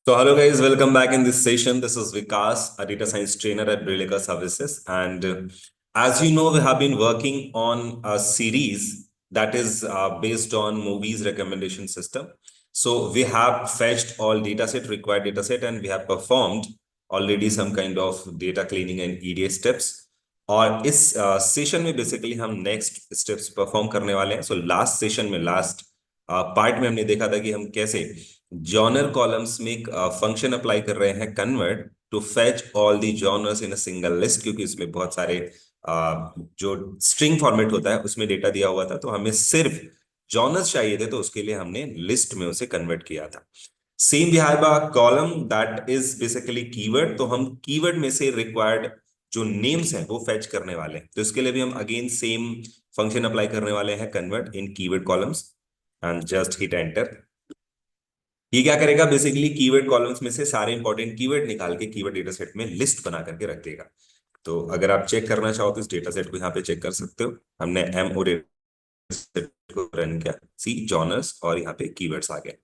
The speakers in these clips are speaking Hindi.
So hello guys, welcome back in this session. This is Vikas, a data science trainer at Brilica Services. And as you know, we have been working on a series that is based on movies recommendation system. So we have fetched all dataset, required dataset, and we have performed already some kind of data cleaning and EDA steps. और इस सेशन में बेसिकली हम नेक्स्ट स्टेप्स परफॉर्म करने वाले हैं. सो लास्ट सेशन में लास्ट पार्ट में हमने देखा था कि हम कैसे जॉनर कॉलम्स में एक फंक्शन अप्लाई कर रहे हैं convert to fetch all the genres in a single list, क्योंकि इसमें बहुत सारे जो स्ट्रिंग फॉर्मेट होता है उसमें डेटा दिया हुआ था, तो हमें सिर्फ जॉनर्स चाहिए थे, तो उसके लिए हमने लिस्ट में उसे कन्वर्ट किया था. Same we have a column that is basically keyword, तो हम कीवर्ड में से रिक्वायर्ड जो नेम्स हैं वो फेच करने वाले हैं. तो इसके लिए भी हम अगेन सेम फंक्शन अप्लाई करने वाले हैं convert in keyword columns and just hit enter. ये क्या करेगा, बेसिकली कीवर्ड कॉलम्स में से सारे इंपॉर्टेंट कीवर्ड निकाल के कीवर्ड डेटा सेट में लिस्ट बना करके रख देगा. तो अगर आप चेक करना चाहो तो इस डेटा सेट को यहाँ पे चेक कर सकते हो. हमने एमओ डेटा सेट को रन किया, सी जॉनर्स, और यहाँ पे कीवर्ड्स आ गए.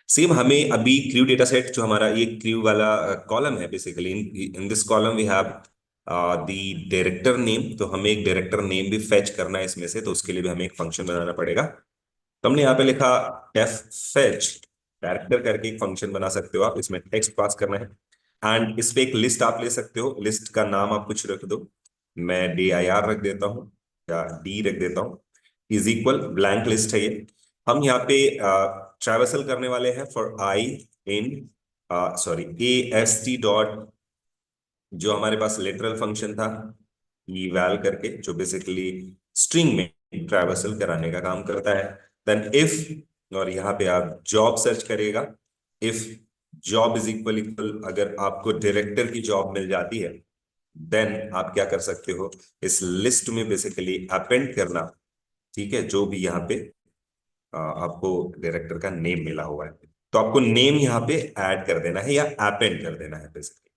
सेम हमें अभी क्रू डेटा सेट, जो हमारा ये क्रू वाला कॉलम है, basically in this column we have the director name. तो हमें एक डायरेक्टर नेम भी फेच करना है इसमें से, तो उसके लिए भी हमें एक फंक्शन बनाना पड़ेगा. तो हमने यहाँ पे लिखा एफ फेच डायरेक्टर करके एक फंक्शन बना सकते हो आप. इसमें टेक्स्ट पास करना है एंड इस पे एक लिस्ट आप ले सकते हो. लिस्ट का नाम आप कुछ रख दो. मैं DIR रख देता हूँ या डी रख देता हूँ. इज इक्वल ब्लैंक लिस्ट है ये. हम यहाँ पे ट्रैवर्सल करने वाले हैं for i in sorry AST dot, जो हमारे पास लिटरल फंक्शन था eval करके, जो बेसिकली स्ट्रिंग में ट्रैवर्सल कराने का काम करता है. देन इफ, और यहाँ पे आप जॉब सर्च करेगा. If job is equal equal, अगर आपको डायरेक्टर की जॉब मिल जाती है देन आप क्या कर सकते हो, इस लिस्ट में बेसिकली अपेंड करना. ठीक है, जो भी यहाँ पे आपको डायरेक्टर का नेम मिला हुआ है, तो आपको नेम यहाँ पे ऐड कर देना है या अपेंड कर देना है basically.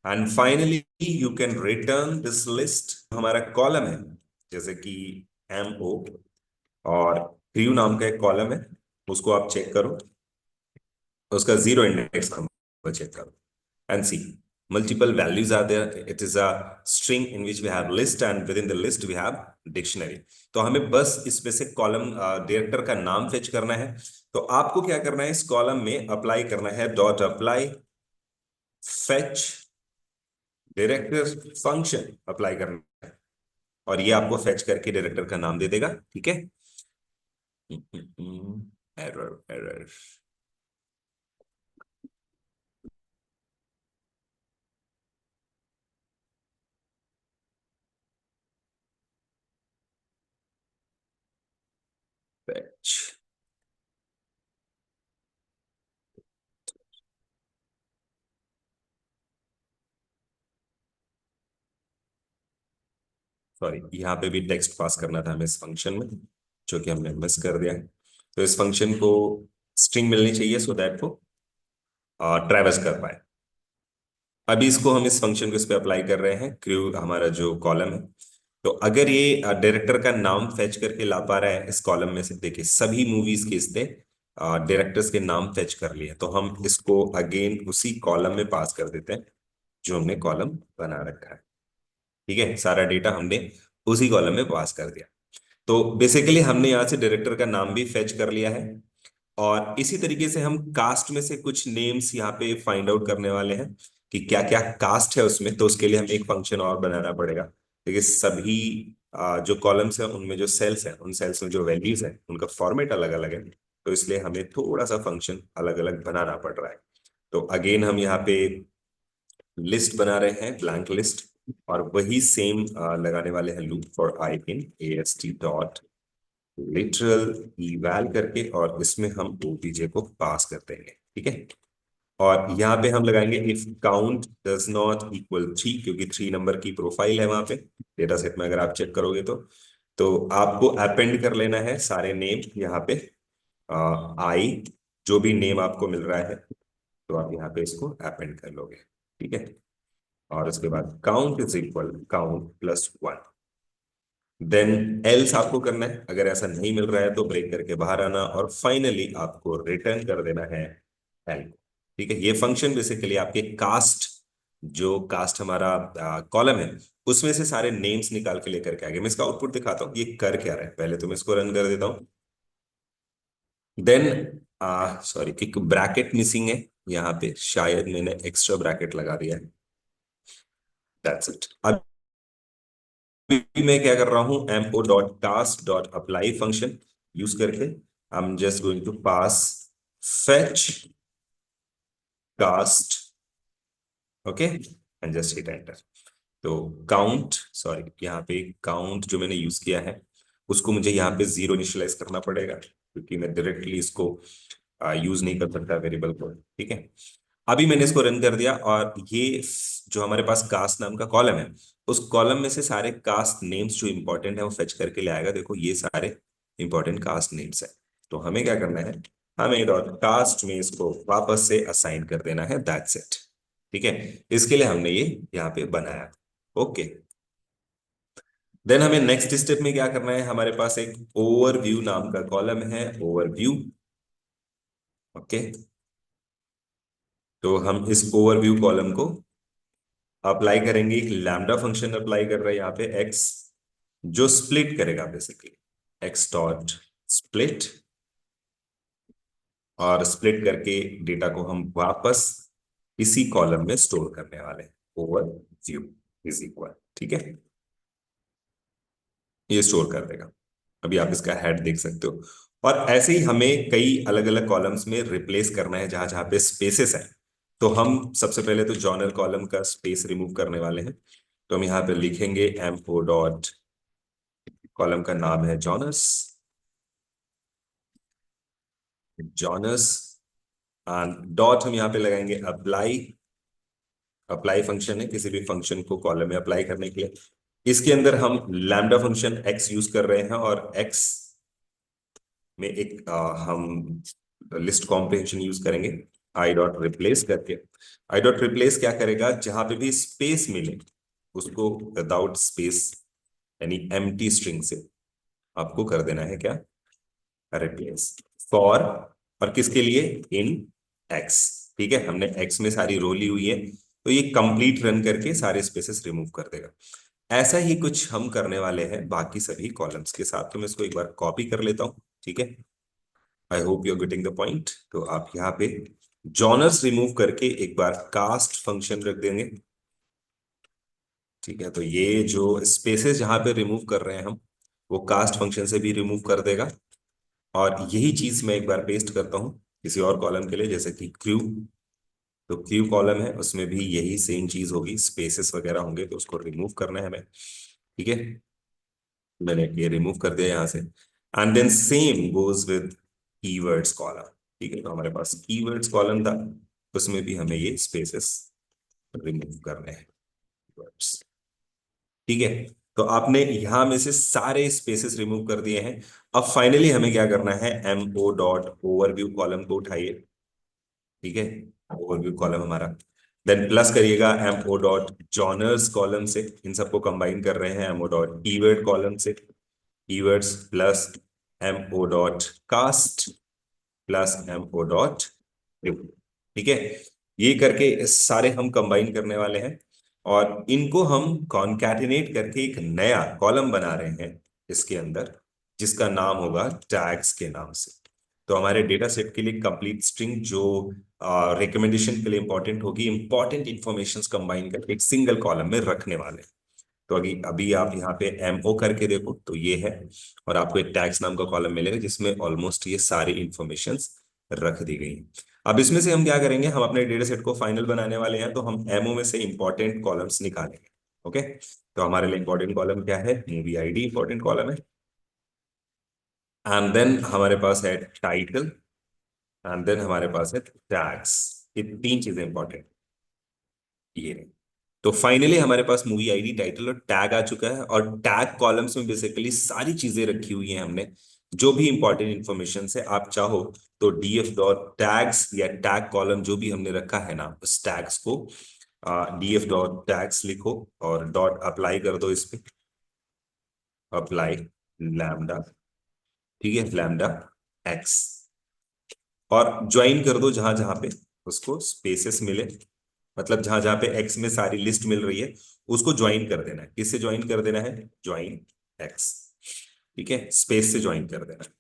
And finally you can return this list. हमारा कॉलम है जैसे कि MO, और क्रू नाम का एक कॉलम है, उसको आप चेक करो. उसका 0 इंडेक्स नंबर चेक करो and see multiple values are there. It is a string in which we have list and within the list we have dictionary. तो हमें बस इसमें से कॉलम डायरेक्टर का नाम फेच करना है. तो आपको क्या करना है, इस कॉलम में अप्लाई करना है dot apply fetch director function apply करना है, और ये आपको फेच करके डायरेक्टर का नाम दे देगा. ठीक है, एरर एरर. फेच, सॉरी, यहाँ पे भी टेक्स्ट पास करना था हमें इस फंक्शन में, जो कि हमने मिस कर दिया है. तो इस फंक्शन को स्ट्रिंग मिलनी चाहिए सो दैट वो ट्रैवर्स कर पाए. अभी इसको हम इस फंक्शन को इस पे अप्लाई कर रहे हैं, क्रू हमारा जो कॉलम है. तो अगर ये डायरेक्टर का नाम फेच करके ला पा रहा है इस कॉलम में से, देखिए सभी मूवीज के इसने डायरेक्टर्स के नाम फेच कर लिए, तो हम इसको अगेन उसी कॉलम में पास कर देते हैं जो हमने कॉलम बना रखा है. ठीक है, सारा डेटा हमने उसी कॉलम में पास कर दिया. तो बेसिकली हमने यहाँ से डायरेक्टर का नाम भी फेच कर लिया है, और इसी तरीके से हम कास्ट में से कुछ नेम्स यहाँ पे फाइंड आउट करने वाले हैं कि क्या क्या कास्ट है उसमें. तो उसके लिए हमें एक फंक्शन और बनाना पड़ेगा, क्योंकि सभी जो कॉलम्स हैं उनमें जो सेल्स हैं, उन सेल्स में जो वैल्यूज हैं उनका फॉर्मेट अलग अलग है. तो इसलिए हमें थोड़ा सा फंक्शन अलग अलग बनाना पड़ रहा है. तो अगेन हम यहाँ पे लिस्ट बना रहे हैं, ब्लैंक लिस्ट, और वही सेम लगाने वाले हैं loop for i in AST dot literal eval करके, और इसमें हम OBJ को पास कर देंगे. ठीक है, और यहाँ पे हम लगाएंगे if count does not equal 3, क्योंकि 3 नंबर की प्रोफाइल है वहां पे डेटा सेट में. अगर आप चेक करोगे तो आपको अपेंड कर लेना है सारे नेम यहाँ पे. आई, जो भी नेम आपको मिल रहा है तो आप यहाँ पे इसको अपेंड कर लोगे. ठीक है, और उसके बाद count is equal count plus 1. Then else आपको करना है, अगर ऐसा नहीं मिल रहा है तो ब्रेक करके बाहर आना, और फाइनली आपको रिटर्न कर देना है एल। ठीक है, ये फंक्शन बेसिकली आपके कास्ट, जो कास्ट हमारा कॉलम है, उसमें से सारे नेम्स निकाल के लेकर के आगे। मैं इसका आउटपुट दिखाता हूँ ये कर क्या रहा है। पहले तो मैं इसको रन कर देता हूँ। देन सॉरी, एक ब्रैकेट मिसिंग है यहाँ पे, शायद मैंने एक्स्ट्रा ब्रैकेट लगा दिया है। That's it. अभी मैं क्या कर रहा हूँ, mo.task.apply फंक्शन यूज करके I am just going to pass fetch cast, okay, and just hit enter. तो काउंट, सॉरी, यहाँ पे काउंट जो मैंने यूज किया है उसको मुझे यहाँ पे 0 इनिशियलाइज करना पड़ेगा, क्योंकि मैं डायरेक्टली इसको यूज नहीं कर सकता वेरिएबल को। ठीक है, अभी मैंने इसको रन कर दिया, और ये जो हमारे पास कास्ट नाम का कॉलम है, उस कॉलम में से सारे कास्ट नेम्स जो इंपॉर्टेंट है वो फेच करके ले आएगा। देखो ये सारे इंपॉर्टेंट कास्ट नेम्स है। तो हमें क्या करना है, हमें डॉट कास्ट में इसको वापस से असाइन कर देना है, दैट्स इट। ठीक है, इसके लिए हमने ये यहाँ पे बनाया। ओके, देन हमें नेक्स्ट स्टेप में क्या करना है, हमारे पास एक ओवरव्यू नाम का कॉलम है, ओवरव्यू। ओके, तो हम इस ओवरव्यू कॉलम को अप्लाई करेंगे, एक लैम्डा फंक्शन अप्लाई कर रहा है यहाँ पे एक्स, जो स्प्लिट करेगा बेसिकली, एक्स डॉट स्प्लिट, और स्प्लिट करके डेटा को हम वापस इसी कॉलम में स्टोर करने वाले हैं, ओवर व्यू इज इक्वल। ठीक है, ये स्टोर कर देगा। अभी आप इसका हेड देख सकते हो। और ऐसे ही हमें कई अलग अलग कॉलम्स में रिप्लेस करना है जहां जहां पे स्पेसेस है। तो हम सबसे पहले तो जॉनर कॉलम का स्पेस रिमूव करने वाले हैं। तो हम यहाँ पे लिखेंगे एम्पो डॉट, कॉलम का नाम है जॉनर्स, जॉनर्स, एंड डॉट हम यहाँ पे लगाएंगे अप्लाई। अप्लाई फंक्शन है किसी भी फंक्शन को कॉलम में अप्लाई करने के लिए। इसके अंदर हम लैम्डा फंक्शन एक्स यूज कर रहे हैं, और एक्स में एक हम लिस्ट कॉम्प्रिहेंशन यूज करेंगे, आई डॉट रिप्लेस करके। आई डॉट रिप्लेस क्या करेगा, जहां पे भी स्पेस मिले उसको विदाउट स्पेस यानी एम्प्टी स्ट्रिंग से आपको कर देना है क्या, रिप्लेस। फॉर, और किसके लिए, इन एक्स। ठीक है, हमने एक्स में सारी रो ली हुई है, तो ये कंप्लीट रन करके सारे स्पेसेस रिमूव कर देगा। ऐसा ही कुछ हम करने वाले हैं बाकी सभी कॉलम्स के साथ। तो मैं इसको एक बार कॉपी कर लेता हूं। ठीक है, I hope you are getting the point. तो आप यहाँ पे जॉनर्स रिमूव करके एक बार कास्ट फंक्शन रख देंगे। ठीक है, तो ये जो स्पेसेस जहां पे रिमूव कर रहे हैं हम, वो कास्ट फंक्शन से भी रिमूव कर देगा। और यही चीज मैं एक बार पेस्ट करता हूँ किसी और कॉलम के लिए, जैसे कि क्यू। तो क्यू कॉलम है, उसमें भी यही सेम चीज होगी, स्पेसेस वगैरह होंगे तो उसको रिमूव करना है हमें। ठीक है, मैंने ये रिमूव कर दिया यहाँ से। And then same goes with keywords column. ठीक है, तो हमारे पास कीवर्ड्स कॉलम था, उसमें भी हमें ये स्पेसेस रिमूव करने हैं, keywords। ठीक है, तो आपने यहां में से सारे स्पेसेस रिमूव कर दिए हैं। अब फाइनली हमें क्या करना है, एमओ डॉट ओवरव्यू कॉलम को उठाइए। ठीक है, ओवरव्यू कॉलम हमारा, देन प्लस करिएगा एमओ डॉट जॉनर्स कॉलम से, इन सबको कंबाइन कर रहे हैं एमओ डॉट कीवर्ड कॉलम से, keywords plus MO dot cast plus MO dot. ठीक है, ये करके सारे हम कंबाइन करने वाले हैं, और इनको हम कॉन्कैटिनेट करके एक नया कॉलम बना रहे हैं इसके अंदर, जिसका नाम होगा टैग्स के नाम से। तो हमारे डेटा सेट के लिए कंप्लीट स्ट्रिंग जो रिकमेंडेशन के लिए इंपॉर्टेंट होगी, इंपॉर्टेंट इंफॉर्मेशन कंबाइन करके एक सिंगल कॉलम में रखने वाले हैं। तो अभी अभी आप यहाँ पे एमओ करके देखो तो ये है, और आपको एक टैग्स नाम का कॉलम मिलेगा जिसमें ऑलमोस्ट ये सारी इंफॉर्मेशन रख दी गई हैं। अब इसमें से हम क्या करेंगे, हम अपने डेटा सेट को फाइनल बनाने वाले हैं, तो हम एमओ में से इंपॉर्टेंट कॉलम्स निकालेंगे। ओके, तो हमारे लिए इंपॉर्टेंट कॉलम क्या है, मूवी आईडी इंपॉर्टेंट कॉलम है, एंड देन हमारे पास है टाइटल, एंड देन हमारे पास है टैग्स। ये तीन चीजें इंपॉर्टेंट ये रही। तो फाइनली हमारे पास मूवी आईडी, टाइटल और टैग आ चुका है, और टैग कॉलम्स में बेसिकली सारी चीजें रखी हुई हैं हमने, जो भी इंपॉर्टेंट इंफॉर्मेशन है। आप चाहो तो डीएफ डॉट टैग्स या टैग कॉलम जो भी हमने रखा है ना, उस टैग्स को डीएफ डॉट टैग्स लिखो और डॉट अप्लाई कर दो इस पे। अप्लाई लैम्डा, ठीक है, लैम्डा एक्स, और ज्वाइन कर दो जहां जहां पे उसको स्पेसेस मिले, मतलब जहां जहां पे एक्स में सारी लिस्ट मिल रही है उसको ज्वाइन कर देना है। किससे ज्वाइन कर देना है? ज्वाइन एक्स, ठीक है, स्पेस से ज्वाइन कर देना है।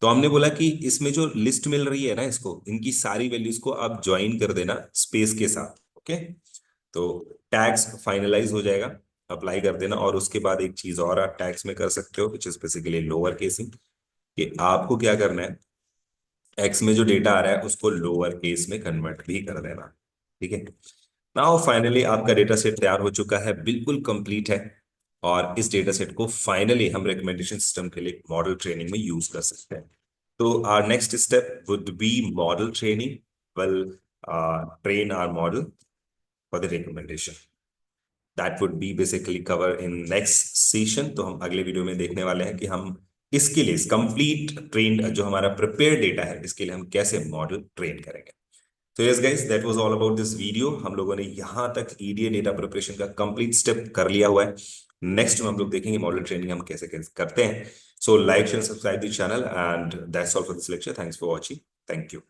तो हमने बोला कि इसमें जो लिस्ट मिल रही है ना, इसको, इनकी सारी वैल्यूज को आप ज्वाइन कर देना स्पेस के साथ। ओके, तो टैग्स फाइनलाइज हो जाएगा, अप्लाई कर देना। और उसके बाद एक चीज और आप टैग्स में कर सकते हो, which is basically lower casing, कि आपको क्या करना है, एक्स में जो डेटा आ रहा है उसको लोअर केस में कन्वर्ट भी कर देना, ठीक है। नाउ फाइनली आपका डेटा सेट तैयार हो चुका है, बिल्कुल कंप्लीट है। और इस डेटा सेट को फाइनली हम रिकमेंडेशन सिस्टम के लिए मॉडल ट्रेनिंग में यूज कर सकते हैं। तो our next step would be model training. Well, train our model for the recommendation. That would be basically cover in next session. तो हम अगले वीडियो में देखने वाले हैं कि हम इसके लिए कंप्लीट ट्रेन, जो हमारा प्रिपेयर डेटा है, इसके लिए हम कैसे मॉडल ट्रेन करेंगे। तो yes guys, that was all about this video. हम लोगों ने यहाँ तक ईडीए डेटा प्रिपरेशन का कंप्लीट स्टेप कर लिया हुआ है। नेक्स्ट में हम लोग देखेंगे मॉडल ट्रेनिंग हम कैसे कैसे करते हैं। So like share subscribe the channel, and that's all for this lecture. Thanks for watching. Thank you.